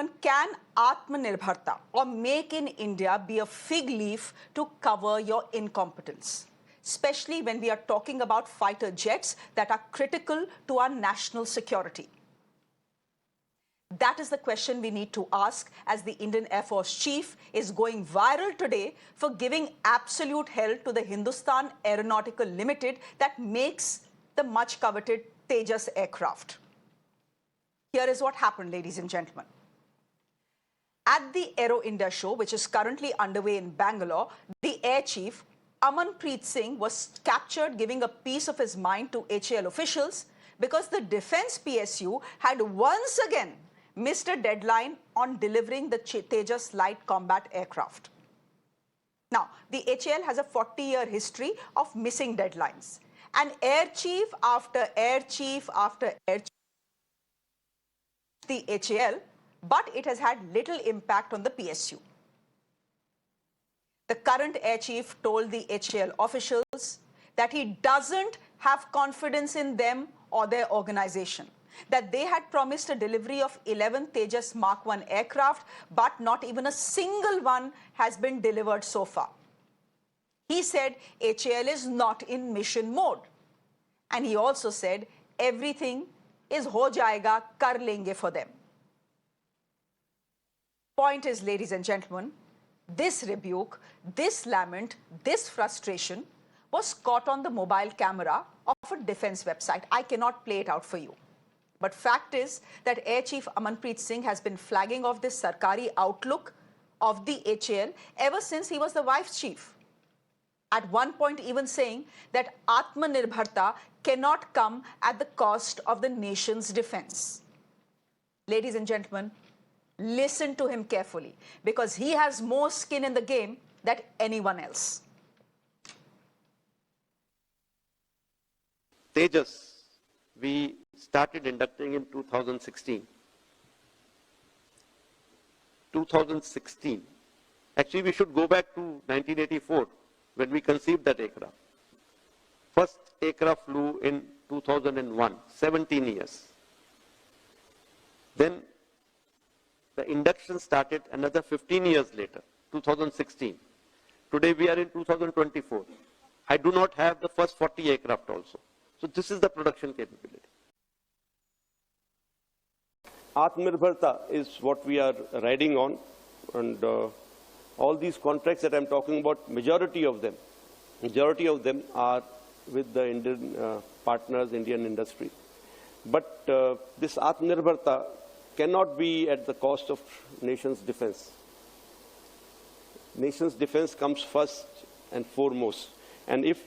gentlemen, can Atmanirbharta or Make in India be a fig leaf to cover your incompetence? Especially when we are talking about fighter jets that are critical to our national security. That is the question we need to ask as the Indian Air Force Chief is going viral today for giving absolute hell to the Hindustan Aeronautical Limited that makes the much coveted Tejas aircraft. Here is what happened, ladies and gentlemen. At the Aero India show, which is currently underway in Bangalore, the Air Chief, Preet Singh, was captured giving a piece of his mind to HAL officials because the Defence PSU had once again missed a deadline on delivering the Tejas light combat aircraft. Now, the HAL has a 40-year history of missing deadlines. And Air Chief after Air Chief after Air Chief, the HAL, but it has had little impact on the PSU. The current Air Chief told the HAL officials that he doesn't have confidence in them or their organization, that they had promised a delivery of 11 Tejas Mark 1 aircraft, but not even a single one has been delivered so far. He said HAL is not in mission mode. And he also said everything is ho jayega, kar lenge for them. Point is, ladies and gentlemen, this rebuke, this lament, this frustration was caught on the mobile camera of a defense website. I cannot play it out for you. But fact is that Air Chief Preet Singh has been flagging off this Sarkari outlook of the HAL ever since he was the vice chief. At one point even saying that Atmanirbharta cannot come at the cost of the nation's defense. Ladies and gentlemen, listen to him carefully because he has more skin in the game than anyone else. Tejas, we started inducting in 2016. 2016. Actually, we should go back to 1984 when we conceived that aircraft. First aircraft flew in 2001, 17 years. Then the induction started another 15 years later, 2016. Today we are in 2024. I do not have the first 40 aircraft also. So this is the production capability. Atmanirbharta is what we are riding on, and all these contracts that I'm talking about, majority of them are with the Indian partners, Indian industry. But this Atmanirbharta cannot be at the cost of nation's defense. Nation's defense comes first and foremost. And if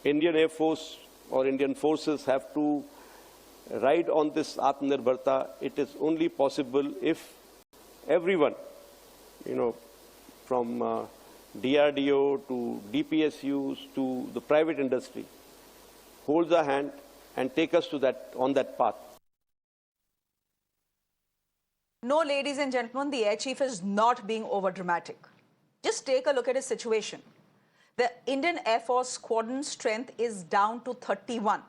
Indian Air Force or Indian forces have to ride on this Atmanirbharta, it is only possible if everyone, from DRDO to DPSUs to the private industry, holds a hand and take us to on that path. No, ladies and gentlemen, the Air Chief is not being overdramatic. Just take a look at his situation. The Indian Air Force squadron strength is down to 31,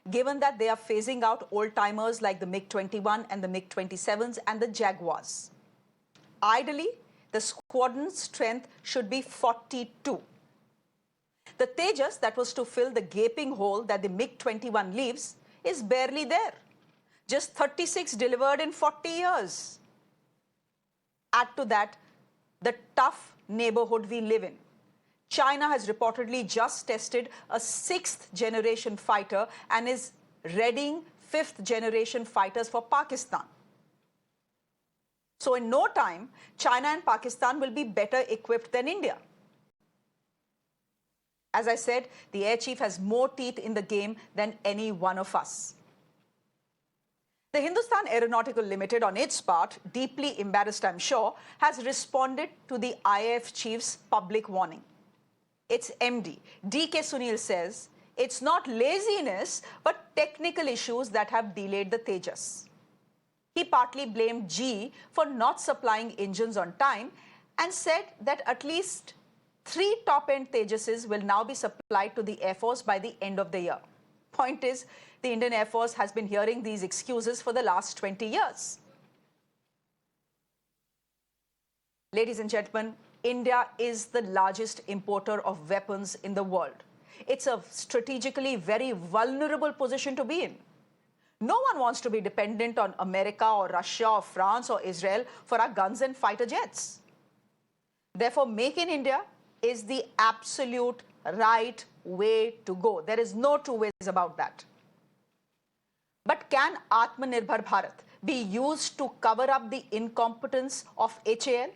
given that they are phasing out old-timers like the MiG-21 and the MiG-27s and the Jaguars. Ideally, the squadron strength should be 42. The Tejas that was to fill the gaping hole that the MiG-21 leaves is barely there. Just 36 delivered in 40 years. Add to that the tough neighborhood we live in. China has reportedly just tested a 6th-generation fighter and is readying 5th-generation fighters for Pakistan. So in no time, China and Pakistan will be better equipped than India. As I said, the Air Chief has more teeth in the game than any one of us. The Hindustan Aeronautical Limited, on its part, deeply embarrassed I'm sure, has responded to the IAF chief's public warning. Its MD, D.K. Sunil, says it's not laziness but technical issues that have delayed the Tejas. He partly blamed GE for not supplying engines on time and said that at least 3 top-end Tejases will now be supplied to the Air Force by the end of the year. Point is, the Indian Air Force has been hearing these excuses for the last 20 years. Ladies and gentlemen, India is the largest importer of weapons in the world. It's a strategically very vulnerable position to be in. No one wants to be dependent on America or Russia or France or Israel for our guns and fighter jets. Therefore, Make in India is the absolute right way to go. There is no two ways about that. But can Atmanirbhar Bharat be used to cover up the incompetence of HAL?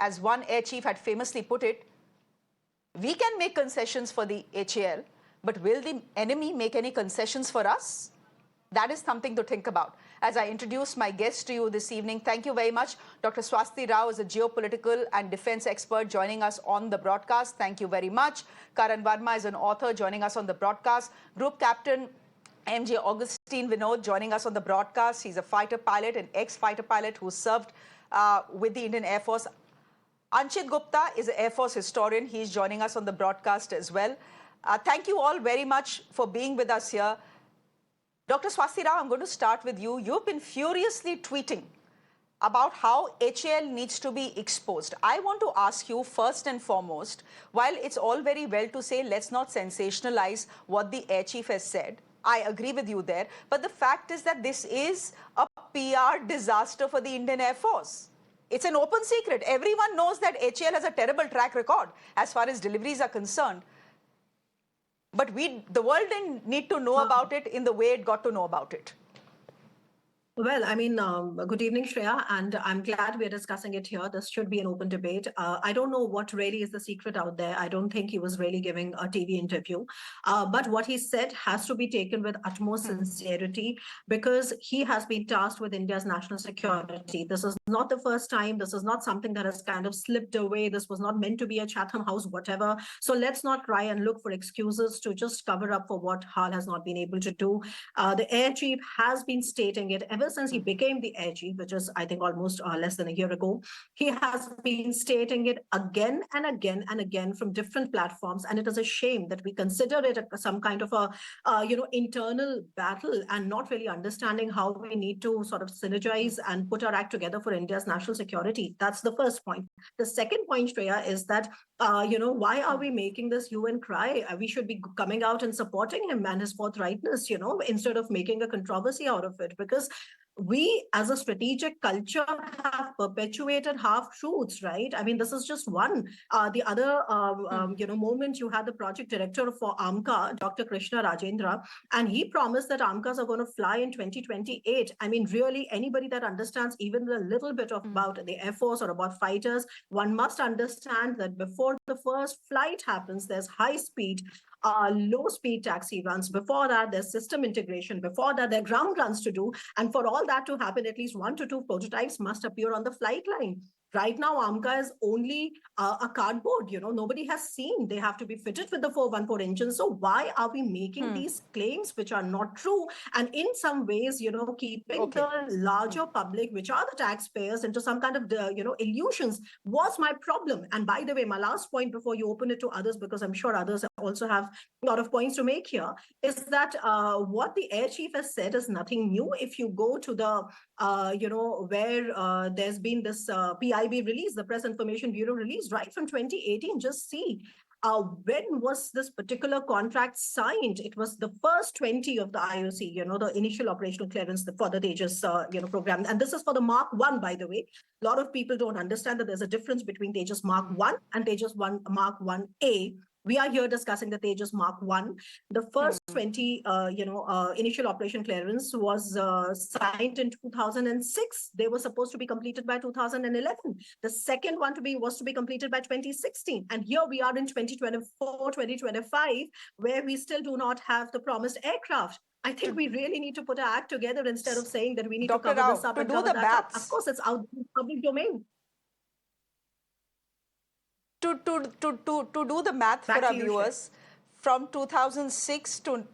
As one air chief had famously put it, we can make concessions for the HAL, but will the enemy make any concessions for us? That is something to think about. As I introduce my guest to you this evening, thank you very much. Dr. Swasti Rao is a geopolitical and defense expert joining us on the broadcast. Thank you very much. Karan Verma is an author joining us on the broadcast. Group Captain MJ Augustine Vinod joining us on the broadcast. He's a fighter pilot, an ex-fighter pilot who served with the Indian Air Force. Anchit Gupta is an Air Force historian. He's joining us on the broadcast as well. Thank you all very much for being with us here. Dr. Swasti Rao, I'm going to start with you. You've been furiously tweeting about how HAL needs to be exposed. I want to ask you first and foremost, while it's all very well to say let's not sensationalize what the air chief has said, I agree with you there, but the fact is that this is a PR disaster for the Indian Air Force. It's an open secret. Everyone knows that HAL has a terrible track record as far as deliveries are concerned. But the world didn't need to know about it in the way it got to know about it. Well, I mean, good evening, Shreya, and I'm glad we're discussing it here. This should be an open debate. I don't know what really is the secret out there. I don't think he was really giving a TV interview. But what he said has to be taken with utmost sincerity because he has been tasked with India's national security. This is not the first time. This is not something that has kind of slipped away. This was not meant to be a Chatham House, whatever. So let's not try and look for excuses to just cover up for what HAL has not been able to do. The air chief has been stating it ever since he became the air chief, which is, I think, almost less than a year ago. He has been stating it again and again and again from different platforms. And it is a shame that we consider it some kind of a, internal battle and not really understanding how we need to sort of synergize and put our act together for India's national security. That's the first point. The second point, Shreya, is that, why are we making this hue and cry? We should be coming out and supporting him and his forthrightness, instead of making a controversy out of it. Because we as a strategic culture have perpetuated half-truths, right? I mean, this is just one. The other, moment you had the project director for AMCA, Dr. Krishna Rajendra, and he promised that AMCAs are going to fly in 2028. I mean, really, anybody that understands even a little bit about the Air Force or about fighters, one must understand that before the first flight happens, there's high speed, low-speed taxi runs. Before that, there's system integration. Before that, there are ground runs to do. And for all that to happen, at least 1 to 2 prototypes must appear on the flight line. Right now, AMCA is only a cardboard, nobody has seen. They have to be fitted with the 414 engine. So why are we making these claims which are not true? And in some ways, keeping the larger public, which are the taxpayers, into some kind of, illusions was my problem. And by the way, my last point before you open it to others, because I'm sure others also have a lot of points to make here, is that what the air chief has said is nothing new. If you go to the, where there's been this PIB release, the Press Information Bureau release, right from 2018, just see when was this particular contract signed? It was the first 20 of the IOC, the initial operational clearance for the Tejas, program. And this is for the Mark 1, by the way. A lot of people don't understand that there's a difference between Tejas Mark 1 and Tejas Mark 1A. We are here discussing the Tejas Mark 1. The first 20, initial operation clearance was signed in 2006. They were supposed to be completed by 2011. The second one was to be completed by 2016. And here we are in 2024, 2025, where we still do not have the promised aircraft. I think we really need to put our act together instead of saying that we need to cover this up and cover that up. Of course, it's out in the public domain. To do the math for our viewers, from 2006 to,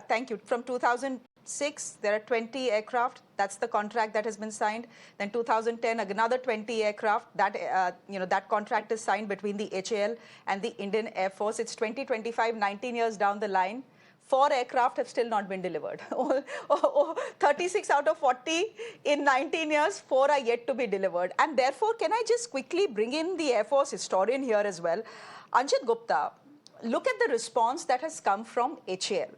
thank you. From 2006, there are 20 aircraft. That's the contract that has been signed. Then 2010, another 20 aircraft. That contract is signed between the HAL and the Indian Air Force. It's 2025, 19 years down the line. 4 aircraft have still not been delivered. 36 out of 40 in 19 years, 4 are yet to be delivered. And therefore, can I just quickly bring in the Air Force historian here as well? Anchit Gupta, look at the response that has come from HAL.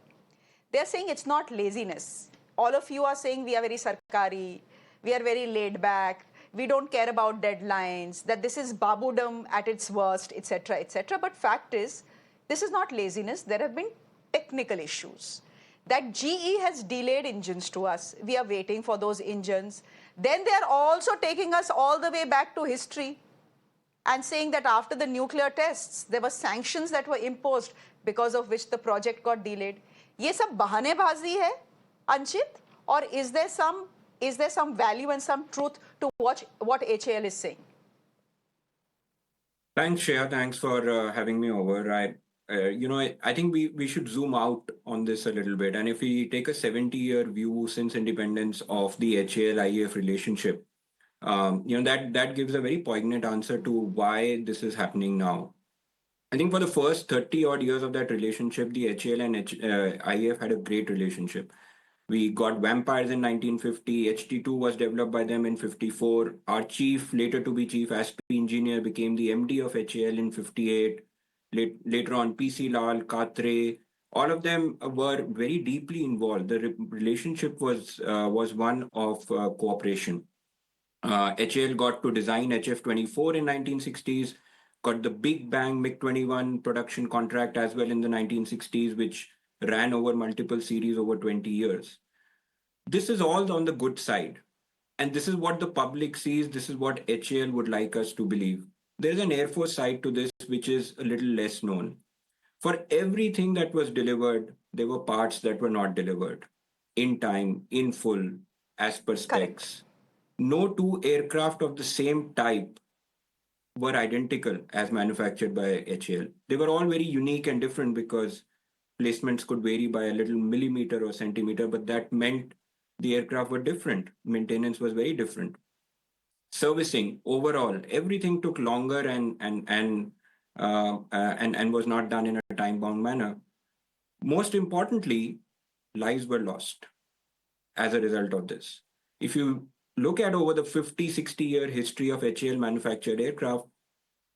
They're saying it's not laziness. All of you are saying we are very sarkari, we are very laid back, we don't care about deadlines, that this is babudam at its worst, etc., etc. But fact is, this is not laziness. There have been technical issues. That GE has delayed engines to us. We are waiting for those engines. Then they are also taking us all the way back to history and saying that after the nuclear tests, there were sanctions that were imposed because of which the project got delayed. ये सब बहानेबाजी है, Anchit, or is there some value and some truth to what HAL is saying? Thanks, Shreya. Thanks for having me over. I think we should zoom out on this a little bit. And if we take a 70-year view since independence of the HAL-IAF relationship, that gives a very poignant answer to why this is happening now. I think for the first 30 odd years of that relationship, the HAL and IAF had a great relationship. We got vampires in 1950. HT2 was developed by them in 54. Our chief, later to be chief ASPI engineer, became the MD of HAL in 58. Later on, PC Lal, Katre, all of them were very deeply involved. The relationship was one of cooperation. HAL got to design HF-24 in 1960s, got the Big Bang MiG-21 production contract as well in the 1960s, which ran over multiple series over 20 years. This is all on the good side. And this is what the public sees. This is what HAL would like us to believe. There's an Air Force side to this, which is a little less known. For everything that was delivered, there were parts that were not delivered in time, in full, as per specs. Correct. No two aircraft of the same type were identical as manufactured by HAL. They were all very unique and different because placements could vary by a little millimeter or centimeter, but that meant the aircraft were different. Maintenance was very different. Servicing overall, everything took longer and was not done in a time-bound manner. Most importantly, lives were lost as a result of this. If you look at over the 50, 60-year history of HAL manufactured aircraft,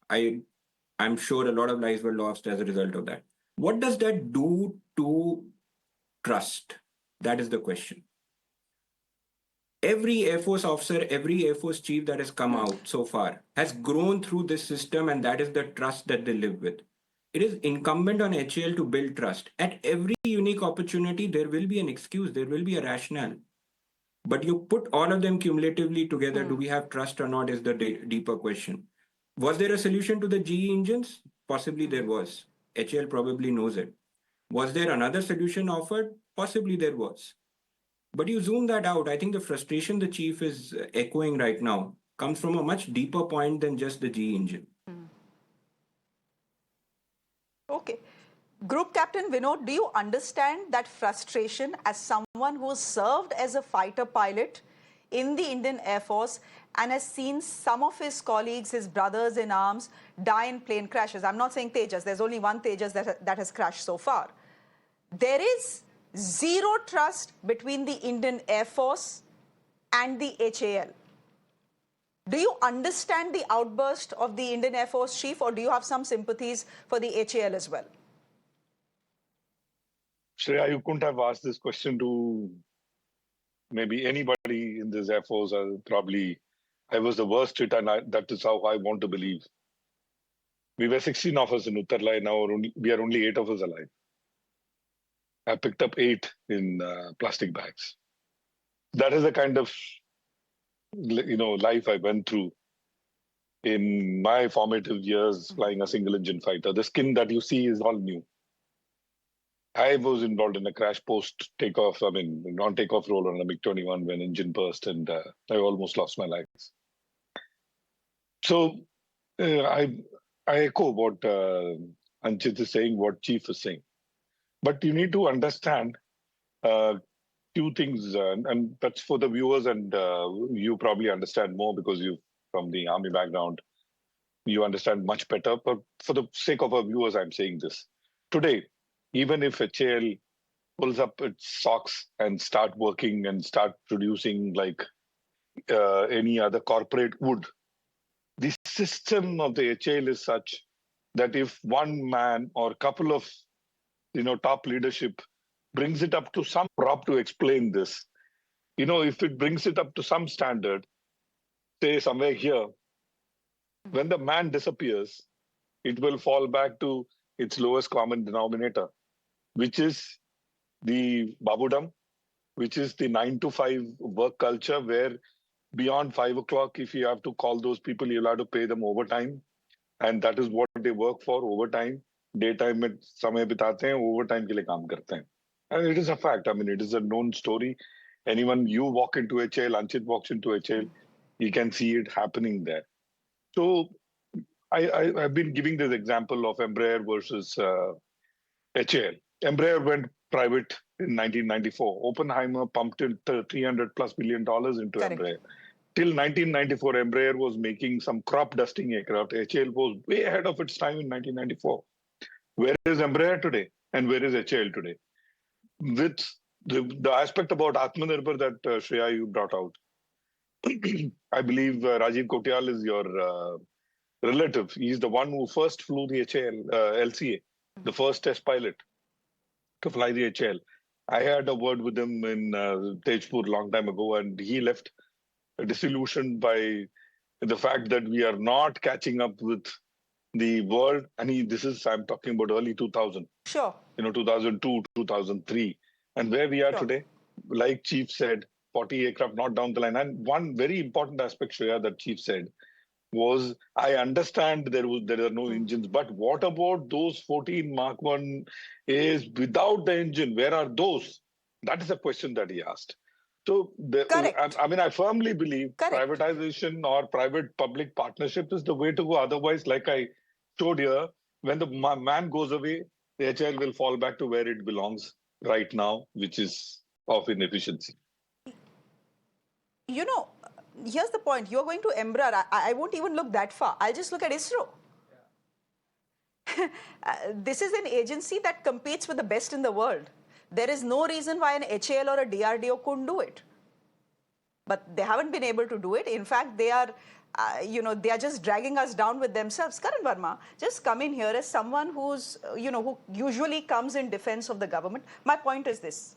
I'm sure a lot of lives were lost as a result of that. What does that do to trust? That is the question. Every Air Force officer, every Air Force chief that has come out so far has grown through this system, and that is the trust that they live with. It is incumbent on HAL to build trust. At every unique opportunity, there will be an excuse, there will be a rationale. But you put all of them cumulatively together, do we have trust or not is the deeper question. Was there a solution to the GE engines? Possibly there was. HAL probably knows it. Was there another solution offered? Possibly there was. But you zoom that out, I think the frustration the chief is echoing right now comes from a much deeper point than just the GE engine. Okay. Group Captain Vinod, do you understand that frustration as someone who served as a fighter pilot in the Indian Air Force and has seen some of his colleagues, his brothers in arms, die in plane crashes? I'm not saying Tejas. There's only one Tejas that has crashed so far. There is zero trust between the Indian Air Force and the HAL. Do you understand the outburst of the Indian Air Force chief, or do you have some sympathies for the HAL as well? Shreya, you couldn't have asked this question to maybe anybody in this Air Force. Probably I was the worst hit, and that is how I want to believe. We were 16 of us in Uttarlai, now we are only 8 of us alive. I picked up 8 in plastic bags. That is the kind of life I went through in my formative years flying a single engine fighter. The skin that you see is all new. I was involved in a crash post-takeoff, non-takeoff roll on a MiG-21 when engine burst, and I almost lost my legs. So I echo what Anchit is saying, what Chief is saying. But you need to understand 2 things, and that's for the viewers, and you probably understand more because you're from the Army background. You understand much better, but for the sake of our viewers, I'm saying this. Today, even if HAL pulls up its socks and start working and start producing like any other corporate would. The system of the HAL is such that if one man or couple of top leadership brings it up to some prop to explain this, if it brings it up to some standard, say somewhere here, when the man disappears, it will fall back to its lowest common denominator, which is the babudam, which is the 9 to 5 work culture where beyond 5 o'clock, if you have to call those people, you'll have to pay them overtime. And that is what they work for, overtime. Daytime में समय बिताते हैं, overtime के लिए काम करते हैं. And it is a fact. I mean, it is a known story. Anyone, you walk into HAL, Anchit walks into HAL, you can see it happening there. So I've been giving this example of Embraer versus HAL. Embraer went private in 1994. Oppenheimer pumped in $300+ billion into Correct. Embraer. Till 1994, Embraer was making some crop dusting aircraft. HAL was way ahead of its time in 1994. Where is Embraer today? And where is HAL today? With the aspect about Atmanirbhar that Shreya, you brought out, I believe Rajiv Kotyal is your relative. He's the one who first flew the HAL LCA, the first test pilot to fly the HAL. I had a word with him in Tejpur long time ago, and he left disillusioned by the fact that we are not catching up with the world. And I'm talking about early 2000. Sure. 2002, 2003. And where we are Sure. today, like Chief said, 40 aircraft not down the line. And one very important aspect, Shreya, that Chief said was, I understand there are no engines, but what about those 14 Mark 1 A's without the engine? Where are those? That is a question that he asked. So, Correct. I firmly believe Correct. privatization or private-public partnership is the way to go. Otherwise, like I showed here, when the man goes away, the HL will fall back to where it belongs right now, which is of inefficiency. Here's the point. You're going to Embraer. I won't even look that far. I'll just look at ISRO. This is an agency that competes with the best in the world. There is no reason why an HAL or a DRDO couldn't do it. But they haven't been able to do it. In fact, they are, they are just dragging us down with themselves. Karan Verma, just come in here as someone who's, who usually comes in defense of the government. My point is this.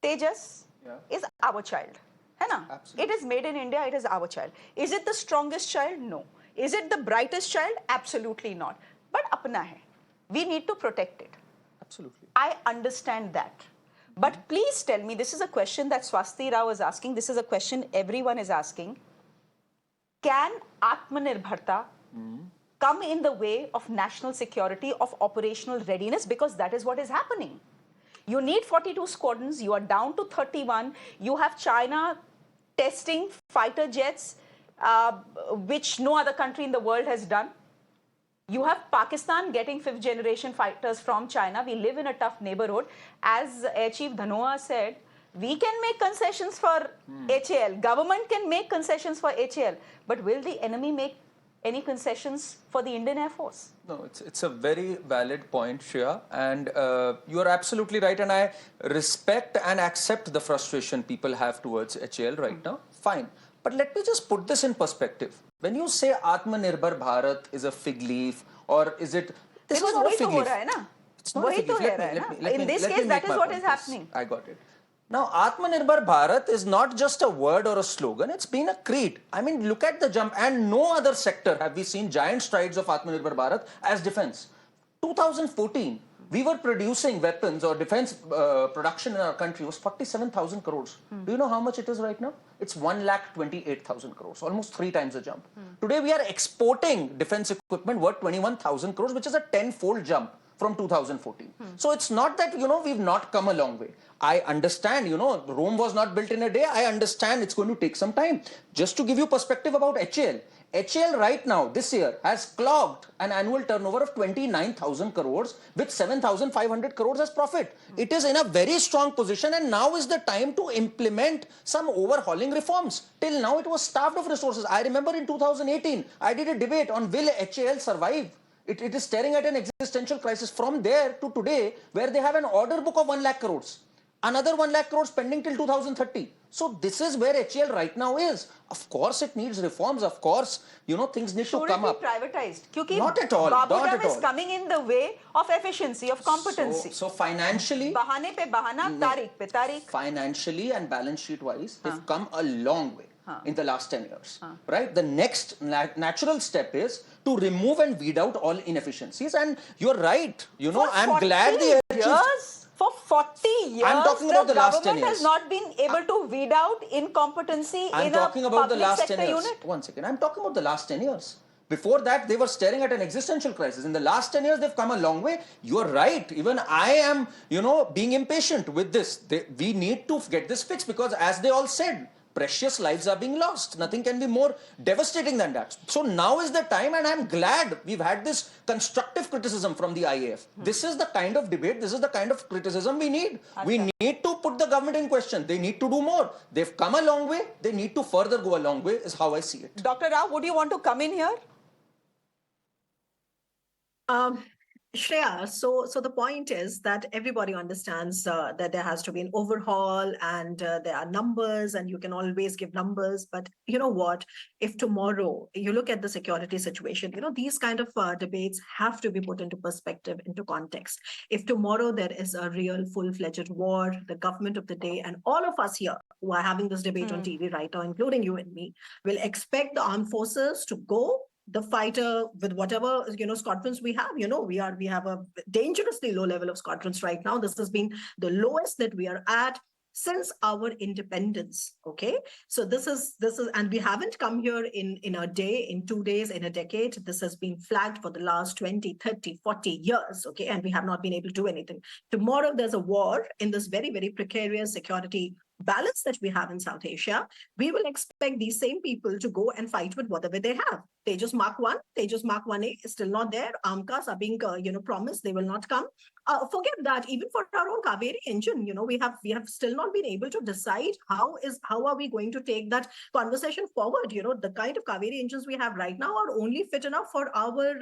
Tejas is our child. Hai na? It is made in India. It is our child. Is it the strongest child? No. Is it the brightest child? Absolutely not. But apna hai. We need to protect it. Absolutely. I understand that. But please tell me, this is a question that Swasti Rao is asking. This is a question everyone is asking. Can Atmanirbharta come in the way of national security, of operational readiness? Because that is what is happening. You need 42 squadrons. You are down to 31. You have China testing fighter jets, which no other country in the world has done. You have Pakistan getting 5th generation fighters from China. We live in a tough neighborhood. As Air Chief Dhanoa said, we can make concessions for HAL. Government can make concessions for HAL. But will the enemy make any concessions for the Indian Air Force? No, it's a very valid point, Shreya. And you are absolutely right. And I respect and accept the frustration people have towards HAL right now. Fine. But let me just put this in perspective. When you say Atmanirbhar Bharat is a fig leaf, or is it... This is not a fig leaf. It's not a fig leaf. In this case, that is what is happening. I got it. Now, Atmanirbhar Bharat is not just a word or a slogan. It's been a creed. I mean, look at the jump. And no other sector have we seen giant strides of Atmanirbhar Bharat as defense. 2014, we were producing weapons or defense production in our country was 47,000 crores. Do you know how much it is right now? It's 1,28,000 crores, almost 3 times the jump. Today, we are exporting defense equipment worth 21,000 crores, which is a 10-fold jump from 2014. So it's not that, we've not come a long way. I understand, Rome was not built in a day. I understand it's going to take some time. Just to give you perspective about HAL. HAL right now, this year, has clocked an annual turnover of 29,000 crores with 7,500 crores as profit. It is in a very strong position, and now is the time to implement some overhauling reforms. Till now, it was starved of resources. I remember in 2018, I did a debate on will HAL survive It is staring at an existential crisis from there to today, where they have an order book of 1 lakh crores. Another 1 lakh crores pending till 2030. So this is where HAL right now is. Of course, it needs reforms. Of course, things need to come up. Should it be privatized? Kyunki Not at all. Not Babudam at is all. coming in the way of efficiency, of competency. So financially, Bahane pe bahana, tariq pe tariq. financially and balance sheet wise, they've come a long way in the last 10 years. Right? The next natural step is to remove and weed out all inefficiencies. And you're right. I'm glad the air chief. For 40 years, I'm talking about the last 10 government years. has not been able to weed out incompetency I'm in talking a about the public last sector 10 years. unit. One second. I'm talking about the last 10 years. Before that, they were staring at an existential crisis. In the last 10 years, they've come a long way. You're right. Even I am, being impatient with this. We need to get this fixed because, as they all said, precious lives are being lost. Nothing can be more devastating than that. So now is the time, and I'm glad we've had this constructive criticism from the IAF. This is the kind of debate, this is the kind of criticism we need. We need to put the government in question. They need to do more. They've come a long way. They need to further go a long way, is how I see it. Dr. Rao, would you want to come in here? Shreya, so the point is that everybody understands that there has to be an overhaul, and there are numbers, and you can always give numbers. But you know what? If tomorrow you look at the security situation, these kind of debates have to be put into perspective, into context. If tomorrow there is a real full-fledged war, the government of the day, and all of us here who are having this debate on TV right now, including you and me, will expect the armed forces to go the fighter with whatever squadrons we have. We have a dangerously low level of squadrons right now. This has been the lowest that we are at since our independence. Okay, so this is and we haven't come here in a day, in 2 days, in a decade. This has been flagged for the last 20, 30, 40 years. Okay, and we have not been able to do anything. Tomorrow there's a war in this very, very precarious security balance that we have in South Asia. We will expect these same people to go and fight with whatever they have. Tejas Mark 1, Tejas Mark 1A is still not there. AMCAs are being promised, they will not come. Forget that. Even for our own Kaveri engine, we have still not been able to decide how are we going to take that conversation forward. The kind of Kaveri engines we have right now are only fit enough for our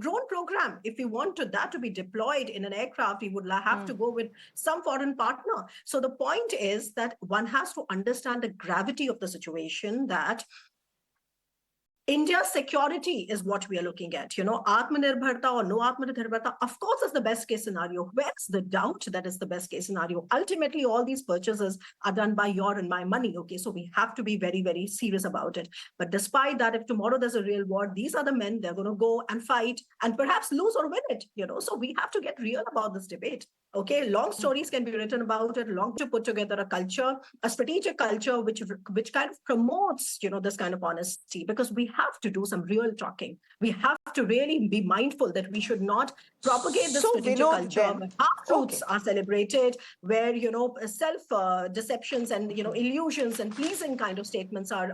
drone program. If we want that to be deployed in an aircraft, we would have to go with some foreign partner. So the point is that one has to understand the gravity of the situation, that India's security is what we are looking at. Atmanirbharta or no Atmanirbharta, of course, is the best case scenario. Where's the doubt that is the best case scenario? Ultimately, all these purchases are done by your and my money. Okay, so we have to be very, very serious about it. But despite that, if tomorrow there's a real war, these are the men, they're going to go and fight and perhaps lose or win it. So we have to get real about this debate. Okay, long stories can be written about it, long to put together a culture, a strategic culture, which kind of promotes, this kind of honesty, because we have to do some real talking. We have to really be mindful that we should not propagate this strategic culture where half-truths are celebrated, where, self-deceptions and, illusions and pleasing kind of statements are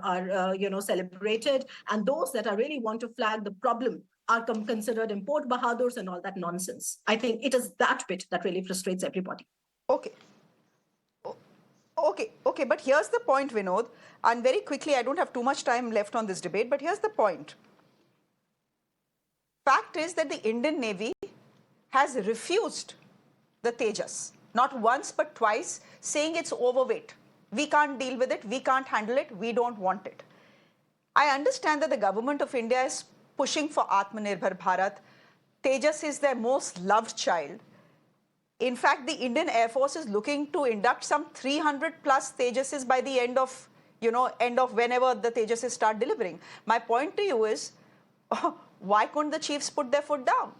celebrated, and those that are really want to flag the problem are considered import bahadurs and all that nonsense. I think it is that bit that really frustrates everybody. Okay. Okay, but here's the point, Vinod. And very quickly, I don't have too much time left on this debate, but here's the point. Fact is that the Indian Navy has refused the Tejas, not once but twice, saying it's overweight. We can't deal with it, we can't handle it, we don't want it. I understand that the government of India is pushing for Atmanirbhar Bharat. Tejas is their most loved child. In fact, the Indian Air Force is looking to induct some 300 plus Tejases by the end of whenever the Tejases start delivering. My point to you is, why couldn't the chiefs put their foot down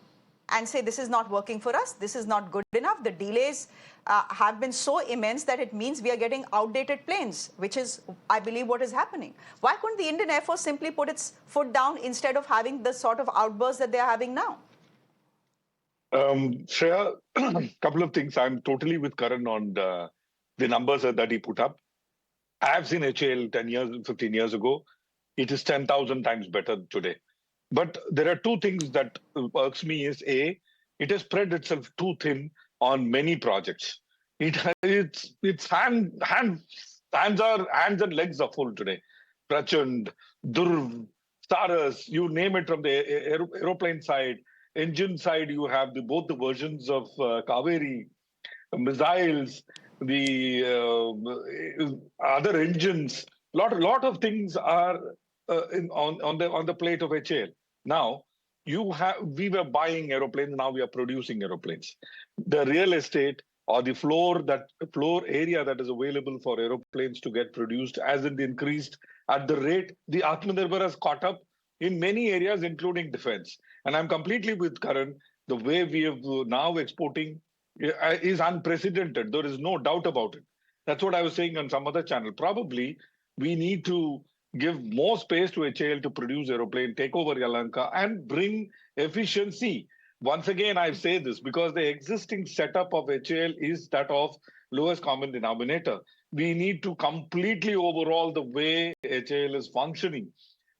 and say, this is not working for us, this is not good enough? The delays have been so immense that it means we are getting outdated planes, which is, I believe, what is happening. Why couldn't the Indian Air Force simply put its foot down instead of having the sort of outbursts that they are having now? Shreya, a couple of things. I'm totally with Karan on the numbers that he put up. I have seen HAL 10 years, 15 years ago. It is 10,000 times better today. But there are two things that irks me is, A, it has spread itself too thin on many projects. Its hands and legs are full today. Prachand, Durv, Saras, you name it, from the aeroplane side, engine side, you have both the versions of Kaveri, missiles, the other engines. Lot of things are on the plate of HAL. Now, we were buying aeroplanes. Now we are producing aeroplanes. The real estate or the floor area that is available for aeroplanes to get produced hasn't increased at the rate the Atmanirbhar has caught up in many areas, including defense. And I'm completely with Karan. The way we have now exporting is unprecedented. There is no doubt about it. That's what I was saying on some other channel. Probably we need to give more space to HAL to produce aeroplane, take over Yalanka, and bring efficiency. Once again, I say this because the existing setup of HAL is that of lowest common denominator. We need to completely overhaul the way HAL is functioning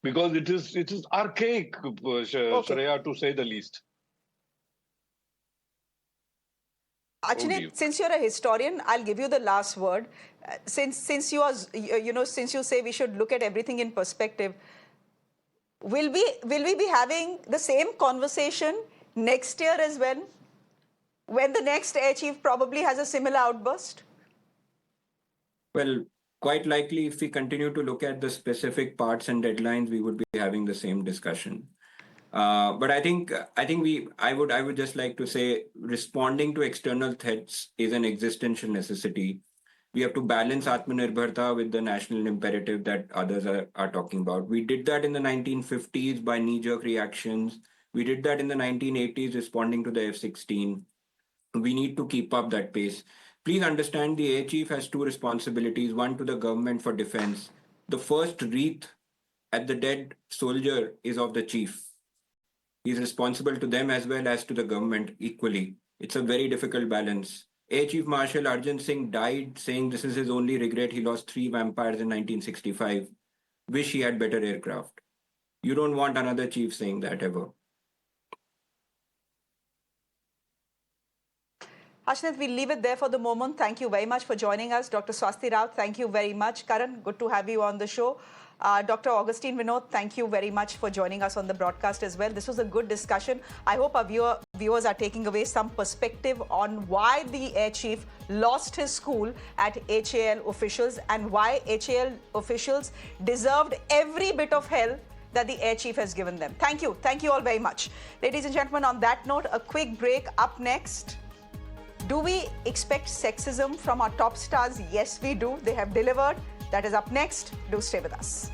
because it is archaic, Shreya, to say the least. Achinit, since you're a historian, I'll give you the last word. Since you say we should look at everything in perspective, will we be having the same conversation next year as well, when the next air chief probably has a similar outburst? Well, quite likely, if we continue to look at the specific parts and deadlines, we would be having the same discussion. But I would just like to say, responding to external threats is an existential necessity. We have to balance Atmanirbharta with the national imperative that others are talking about. We did that in the 1950s by knee-jerk reactions. We did that in the 1980s responding to the F-16. We need to keep up that pace. Please understand the Air Chief has two responsibilities, one to the government for defense. The first wreath at the dead soldier is of the chief. He's responsible to them as well as to the government equally. It's a very difficult balance. Air Chief Marshal Arjun Singh died saying this is his only regret. He lost 3 vampires in 1965. Wish he had better aircraft. You don't want another chief saying that ever. Ashnith, we'll leave it there for the moment. Thank you very much for joining us. Dr. Swasti Rao, thank you very much. Karan, good to have you on the show. Dr. Augustine Vinod, thank you very much for joining us on the broadcast as well. This was a good discussion. I hope our viewers are taking away some perspective on why the Air Chief lost his school at HAL officials and why HAL officials deserved every bit of hell that the Air Chief has given them. Thank you. Thank you all very much. Ladies and gentlemen, on that note, a quick break. Up next, do we expect sexism from our top stars? Yes, we do. They have delivered. That is up next. Do stay with us.